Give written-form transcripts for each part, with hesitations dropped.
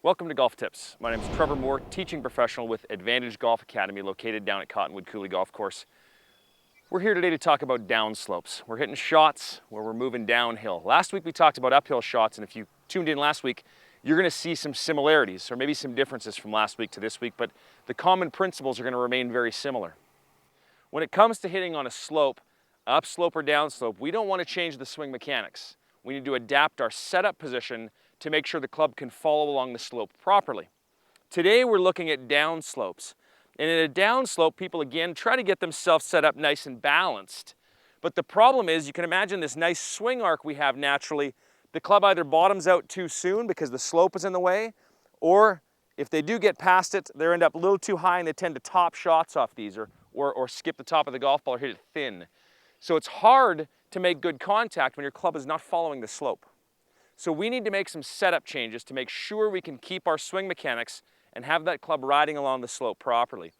Welcome to Golf Tips. My name is Trevor Moore, teaching professional with Advantage Golf Academy located down at Cottonwood Coulee Golf Course. We're here today to talk about downslopes. We're hitting shots where we're moving downhill. Last week we talked about uphill shots, and if you tuned in last week, you're going to see some similarities or maybe some differences from last week to this week, but the common principles are going to remain very similar. When it comes to hitting on a slope, upslope or downslope, we don't want to change the swing mechanics. We need to adapt our setup position to make sure the club can follow along the slope properly. Today we're looking at downslopes. And in a downslope, people again try to get themselves set up nice and balanced. But the problem is, you can imagine this nice swing arc we have naturally, the club either bottoms out too soon because the slope is in the way, or if they do get past it, they end up a little too high and they tend to top shots off these or skip the top of the golf ball or hit it thin. So it's hard to make good contact when your club is not following the slope. So we need to make some setup changes to make sure we can keep our swing mechanics and have that club riding along the slope properly.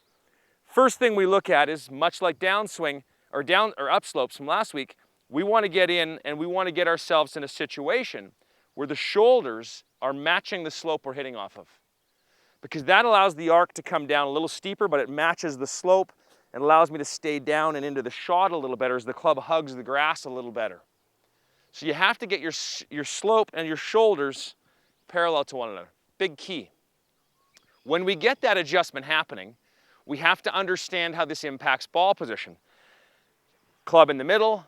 First thing we look at is, much like downswing or upslopes from last week, we want to get in and we want to get ourselves in a situation where the shoulders are matching the slope we're hitting off of. Because that allows the arc to come down a little steeper, but it matches the slope and allows me to stay down and into the shot a little better as the club hugs the grass a little better. So you have to get your slope and your shoulders parallel to one another. Big key. When we get that adjustment happening, we have to understand how this impacts ball position. Club in the middle.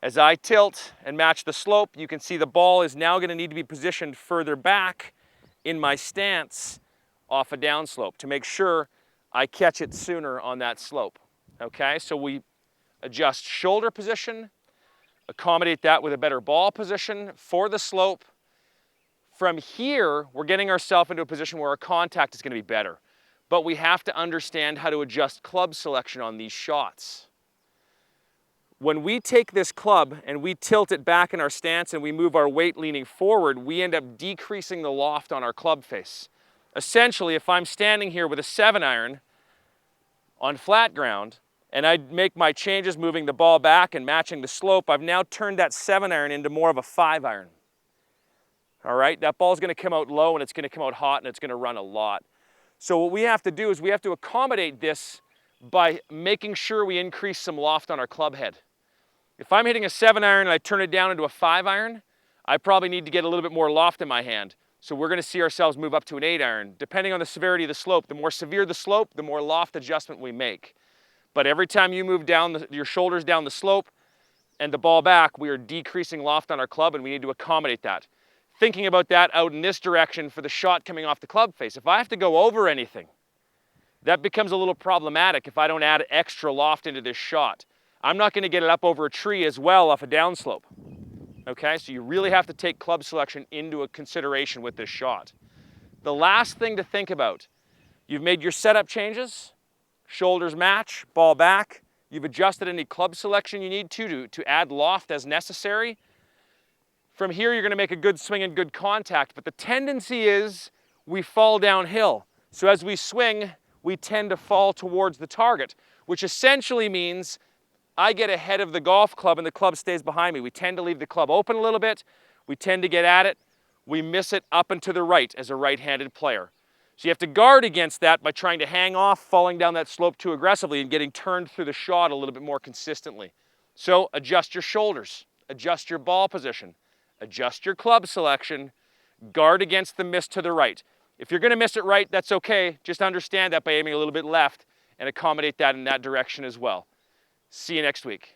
As I tilt and match the slope, you can see the ball is now going to need to be positioned further back in my stance off a downslope to make sure I catch it sooner on that slope. Okay, so we adjust shoulder position, accommodate that with a better ball position for the slope. From here, we're getting ourselves into a position where our contact is going to be better. But we have to understand how to adjust club selection on these shots. When we take this club and we tilt it back in our stance and we move our weight leaning forward, we end up decreasing the loft on our club face. Essentially, if I'm standing here with a 7-iron on flat ground, and I make my changes moving the ball back and matching the slope, I've now turned that 7-iron into more of a 5-iron. All right, that ball's going to come out low and it's going to come out hot and it's going to run a lot. So what we have to do is we have to accommodate this by making sure we increase some loft on our club head. If I'm hitting a 7-iron and I turn it down into a 5-iron, I probably need to get a little bit more loft in my hand. So we're going to see ourselves move up to an 8-iron. Depending on the severity of the slope, the more severe the slope, the more loft adjustment we make. But every time you move down your shoulders down the slope and the ball back, we are decreasing loft on our club, and we need to accommodate that. Thinking about that out in this direction for the shot coming off the club face. If I have to go over anything, that becomes a little problematic if I don't add extra loft into this shot. I'm not going to get it up over a tree as well off a downslope. Okay, so you really have to take club selection into a consideration with this shot. The last thing to think about, you've made your setup changes. Shoulders match, ball back. You've adjusted any club selection you need to add loft as necessary. From here, you're going to make a good swing and good contact, but the tendency is we fall downhill. So as we swing, we tend to fall towards the target, which essentially means I get ahead of the golf club and the club stays behind me. We tend to leave the club open a little bit. We tend to get at it. We miss it up and to the right as a right-handed player. So you have to guard against that by trying to hang off, falling down that slope too aggressively and getting turned through the shot a little bit more consistently. So adjust your shoulders, adjust your ball position, adjust your club selection, guard against the miss to the right. If you're going to miss it right, that's okay. Just understand that by aiming a little bit left and accommodate that in that direction as well. See you next week.